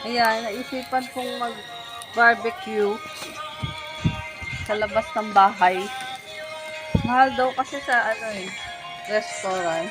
Ayan, naisipan kong mag-barbecue sa labas ng bahay. Mahal daw kasi sa restaurant.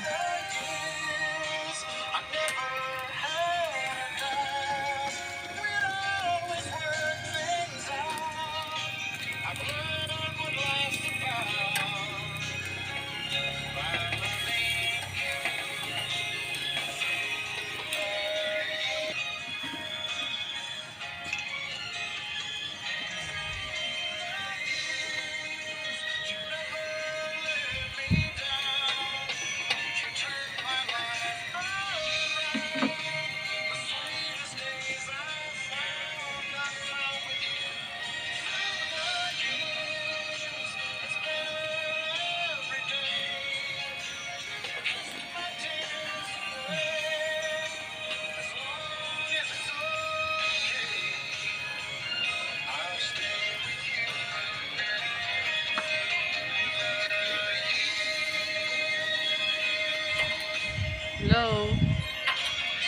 Hello.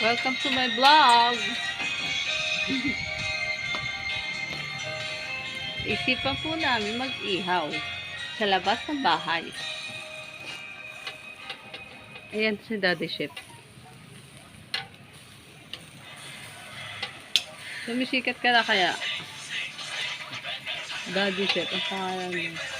Welcome to my vlog. Isipan po namin mag-ihaw sa labas ng bahay. Ayan si Daddy Chef. Sumisikat ka na kaya? Daddy Chef, ang pangalan niya.